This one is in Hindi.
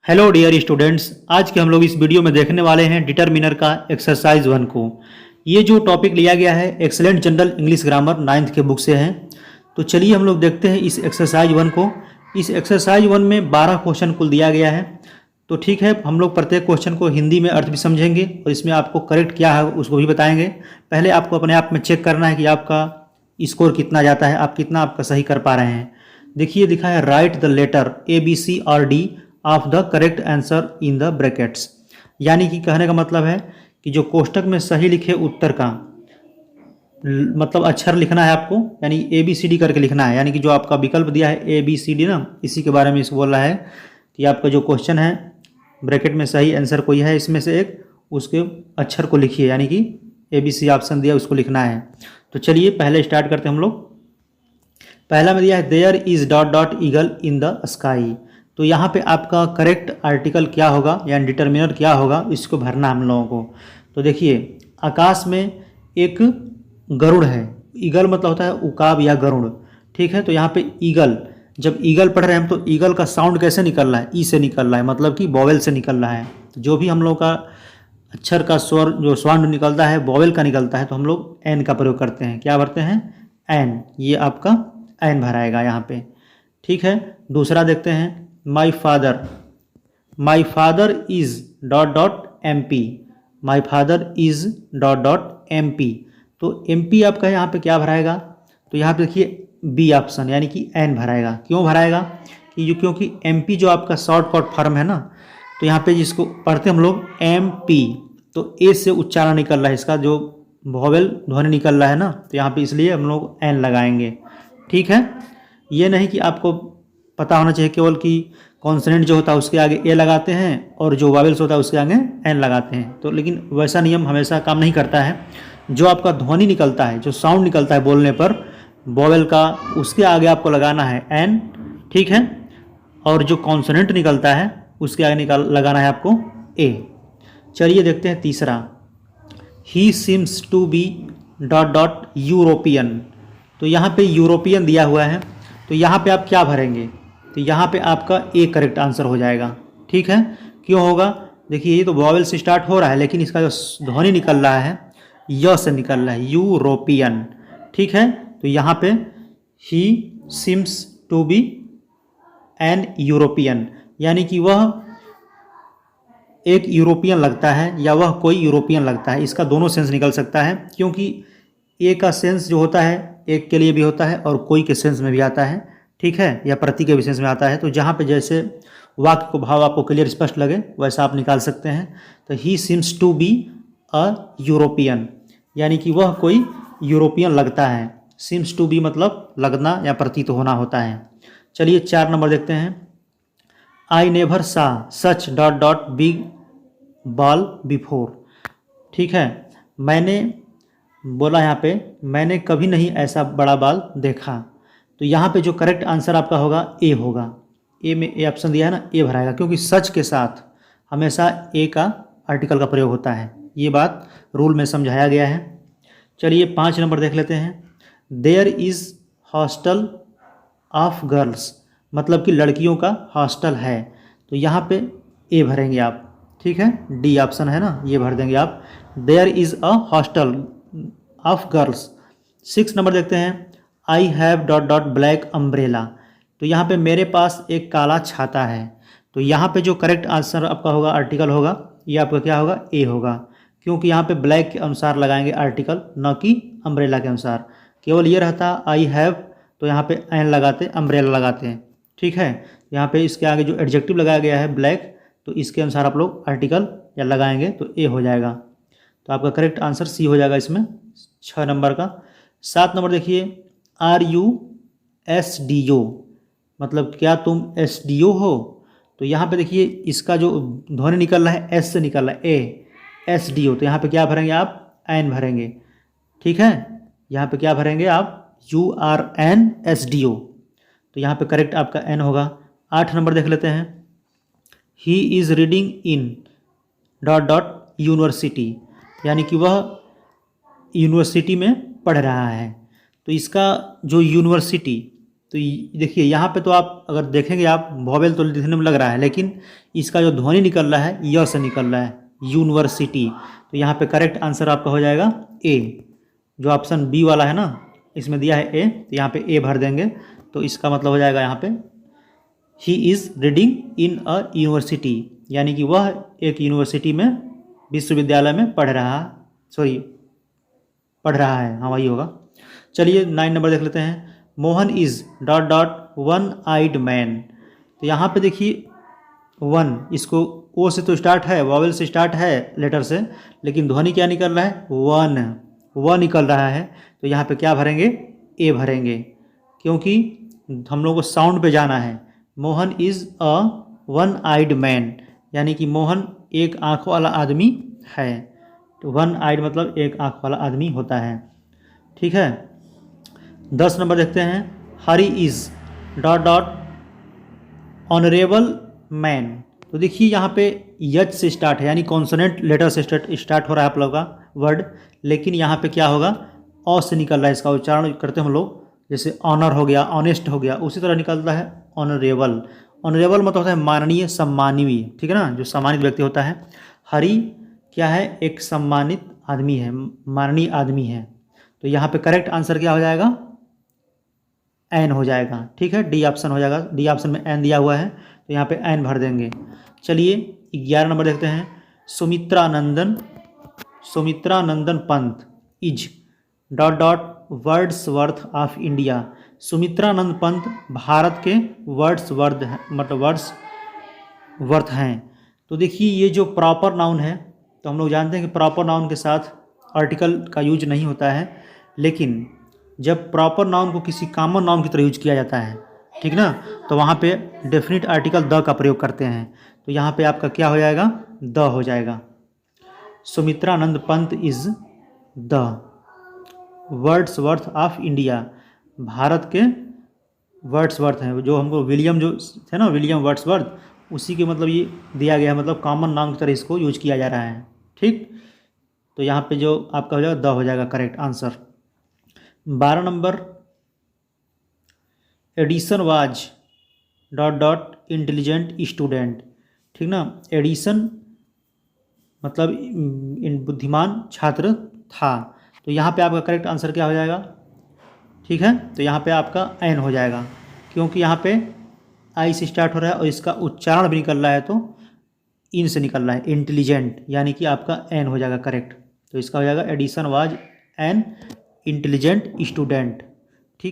हेलो डियर स्टूडेंट्स, आज के हम लोग इस वीडियो में देखने वाले हैं डिटरमिनर का एक्सरसाइज 1 को। ये जो टॉपिक लिया गया है excellent general English grammar 9th के बुक से है। तो चलिए हम लोग देखते हैं इस एक्सरसाइज 1 को। इस एक्सरसाइज 1 में 12 क्वेश्चन कुल दिया गया है। तो ठीक है, हम लोग प्रत्येक क्वेश्चन को हिंदी में अर्थ भी समझेंगे और इसमें आपको करेक्ट क्या है उसको भी बताएंगे। पहले आपको अपने आप में चेक करना है कि आपका स्कोर कितना जाता है, आप कितना आपका सही कर पा रहे हैं। देखिए लिखा है write the letter ABCRD of the correct answer in the brackets. यानी कि कहने का मतलब है कि जो कोष्टक में सही लिखे उत्तर का मतलब अक्षर लिखना है आपको, यानी ABCD करके लिखना है। यानी कि जो आपका विकल्प दिया है ABCD ना, इसी के बारे में इसको बोल रहा है कि आपका जो क्वेश्चन है ब्रैकेट में सही आंसर कोई है इसमें से एक, उसके अक्षर को लिखिए। यानी कि ABC ऑप्शन दिया उसको लिखना है। तो चलिए पहले स्टार्ट करते हैं हम लोग। पहला में दिया है there is dot dot eagle in the sky. तो यहाँ पे आपका करेक्ट आर्टिकल क्या होगा यानी डिटरमिनर क्या होगा, इसको भरना हम लोगों को। तो देखिए आकाश में एक गरुड़ है। ईगल मतलब होता है उकाब या गरुड़, ठीक है। तो यहाँ पे ईगल, जब ईगल पढ़ रहे हैं हम तो ईगल का साउंड कैसे निकल रहा है, ई से निकल रहा है, मतलब कि वोवेल से निकल रहा है। तो जो भी हम लोग का अक्षर का स्वर जो साउंड निकलता है वोवेल का निकलता है, तो हम लोग एन का प्रयोग करते हैं। क्या भरते हैं? एन। ये आपका एन भराएगा यहाँ पे, ठीक है। दूसरा देखते हैं my father is dot dot MP। My father is dot dot MP। तो MP आपका यहाँ पे क्या भराएगा? तो यहाँ पे देखिए बी ऑप्शन, यानी कि एन भराएगा। क्यों भराएगा? क्योंकि MP जो आपका शॉर्टकट फॉर्म है ना, तो यहाँ पे जिसको पढ़ते हम लोग MP, तो ए से उच्चारण निकल रहा है, इसका जो वोवेल ध्वनि निकल रहा है ना, तो यहाँ पे इसलिए हम लोग एन लगाएंगे, ठीक है। ये नहीं कि आपको पता होना चाहिए केवल कि कॉन्सोनेंट जो होता है उसके आगे ए लगाते हैं और जो वावेल्स होता है उसके आगे एन लगाते हैं। तो लेकिन वैसा नियम हमेशा काम नहीं करता है। जो आपका ध्वनि निकलता है, जो साउंड निकलता है बोलने पर वोवेल का, उसके आगे आपको लगाना है एन, ठीक है। और जो कॉन्सोनेंट निकलता है उसके आगे लगाना है आपको ए। चलिए देखते हैं तीसरा, he seems to be dot dot European. तो यहाँ पे यूरोपियन दिया हुआ है, तो यहाँ पे आप क्या भरेंगे? तो यहाँ पे आपका ए करेक्ट आंसर हो जाएगा, ठीक है। क्यों होगा? देखिए ये तो वॉवेल से स्टार्ट हो रहा है, लेकिन इसका जो ध्वनि निकल रहा है य से निकल रहा है, यूरोपियन, ठीक है। तो यहाँ पे he seems to be an European, यानी कि वह एक यूरोपियन लगता है या वह कोई यूरोपियन लगता है। इसका दोनों सेंस निकल सकता है, क्योंकि ए का सेंस जो होता है एक के लिए भी होता है और कोई के सेंस में भी आता है, ठीक है, या प्रति के भी सेंस में आता है। तो जहाँ पे जैसे वाक्य को भाव आपको क्लियर स्पष्ट लगे वैसा आप निकाल सकते हैं। तो he seems to be a European, यानी कि वह कोई यूरोपियन लगता है। सिम्स टू बी मतलब लगना या प्रतीत होना होता है। चलिए 4 नंबर देखते हैं, I never saw such dot dot big ball before, ठीक है। मैंने बोला यहाँ पे मैंने कभी नहीं ऐसा बड़ा बाल देखा। तो यहाँ पे जो करेक्ट आंसर आपका होगा ए होगा। ए में ए ऑप्शन दिया है ना, ए भराएगा, क्योंकि सच के साथ हमेशा ए का आर्टिकल का प्रयोग होता है। ये बात रूल में समझाया गया है। चलिए 5 नंबर देख लेते हैं, there is hostel of girls, मतलब कि लड़कियों का हॉस्टल है। तो यहाँ पे ए भरेंगे आप, ठीक है। डी ऑप्शन है ना, ये भर देंगे आप, there is a hostel of girls. 6 नंबर देखते हैं, I have dot dot black umbrella. तो यहाँ पे मेरे पास एक काला छाता है। तो यहाँ पे जो करेक्ट आंसर आपका होगा आर्टिकल होगा, ये आपका क्या होगा? ए होगा, क्योंकि यहाँ पे ब्लैक के अनुसार लगाएंगे आर्टिकल, न कि अम्ब्रेला के अनुसार। केवल ये रहता आई हैव, तो यहाँ पे एन लगाते, अम्ब्रेला लगाते हैं, ठीक है। यहाँ पे इसके आगे जो एडजेक्टिव लगाया गया है ब्लैक, तो इसके अनुसार आप लोग आर्टिकल या लगाएंगे तो ए हो जाएगा। तो आपका करेक्ट आंसर सी हो जाएगा इसमें 6 नंबर का। 7 नंबर देखिए, आर यू SDO, मतलब क्या तुम SDO हो? तो यहाँ पे देखिए इसका जो ध्वनि निकल रहा है एस से निकल रहा है, ए SDO। तो यहाँ पे क्या भरेंगे आप? एन भरेंगे, ठीक है। यहाँ पे क्या भरेंगे आप? URN SDO। तो यहाँ पे करेक्ट आपका एन होगा। 8 नंबर देख लेते हैं, he is reading in dot dot university, यानी कि वह यूनिवर्सिटी में पढ़ रहा है। तो इसका जो यूनिवर्सिटी तो देखिए यहाँ पे तो आप अगर देखेंगे आप वॉवेल तो दिखने में लग रहा है, लेकिन इसका जो ध्वनि निकल रहा है य से निकल रहा है, यूनिवर्सिटी। तो यहाँ पे करेक्ट आंसर आपका हो जाएगा ए। जो ऑप्शन बी वाला है ना, इसमें दिया है ए, तो यहाँ पे ए भर देंगे। तो इसका मतलब हो जाएगा यहाँ पे he is reading in a university, यानी कि वह एक यूनिवर्सिटी में, विश्वविद्यालय में पढ़ रहा है। हाँ वही होगा। चलिए 9 नंबर देख लेते हैं। Mohan is dot dot one eyed man. तो यहाँ पे देखिए वन, इसको ओ से तो स्टार्ट है, वॉवेल से स्टार्ट है, लेटर से, लेकिन ध्वनि क्या निकल रहा है, वन, व निकल रहा है। तो यहाँ पे क्या भरेंगे, ए भरेंगे, क्योंकि हम लोग को साउंड पे जाना है। Mohan is a one eyed man, यानी कि मोहन एक आँख वाला आदमी है। तो वन आइड मतलब एक आँख वाला आदमी होता है। ठीक है। 10 नंबर देखते हैं। Hari is dot dot honourable man. तो देखिए यहाँ पे यच से स्टार्ट है, यानी कॉन्सोनेंट लेटर से स्टार्ट हो रहा है आप लोग का वर्ड, लेकिन यहाँ पे क्या होगा, अ से निकल रहा है। इसका उच्चारण करते हैं हम लोग, जैसे ऑनर हो गया, ऑनेस्ट हो गया, उसी तरह निकलता है ऑनरेबल। ऑनरेबल मतलब होता है माननीय, सम्माननीय, ठीक है ना, जो सम्मानित व्यक्ति होता है। हरी क्या है, एक सम्मानित आदमी है, माननीय आदमी है। तो यहाँ पे करेक्ट आंसर क्या हो जाएगा, एन हो जाएगा। ठीक है, डी ऑप्शन हो जाएगा। डी ऑप्शन में एन दिया हुआ है, तो यहाँ पे एन भर देंगे। चलिए 11 नंबर देखते हैं। Sumitra Nandan Pant is dot dot Wordsworth of India. Sumitranandan Pant Bharat के वर्ड्सवर्थ मतलब वर्ड्सवर्थ हैं। तो देखिए ये जो प्रॉपर नाउन है, तो हम लोग जानते हैं कि प्रॉपर नाउन के साथ आर्टिकल का यूज नहीं होता है, लेकिन जब प्रॉपर नाउन को किसी कॉमन नाउन की तरह यूज किया जाता है, ठीक ना, तो वहाँ पे डेफिनेट आर्टिकल द का प्रयोग करते हैं। तो यहाँ पे आपका क्या हो जाएगा, द हो जाएगा। Sumitranand Pant is the Wordsworth of India, Bharat के वर्ड्सवर्थ हैं। जो हमको विलियम जो थे ना, विलियम वर्ड्सवर्थ, उसी के मतलब ये दिया गया है, मतलब कॉमन नाउन की तरह इसको यूज किया जा रहा है। ठीक, तो यहाँ पे जो आपका हो जाएगा द हो जाएगा correct answer. 12 number. Edison was dot dot intelligent student. ठीक ना, एडिसन मतलब बुद्धिमान छात्र था। तो यहाँ पे आपका करेक्ट आंसर क्या हो जाएगा, ठीक है, तो यहाँ पे आपका एन हो जाएगा, क्योंकि यहाँ पे आई से स्टार्ट हो रहा है और इसका उच्चारण भी निकल रहा है, तो इन से निकल रहा है, इंटेलिजेंट, यानी कि आपका एन हो जाएगा करेक्ट। तो इसका हो जाएगा Edison was an intelligent student.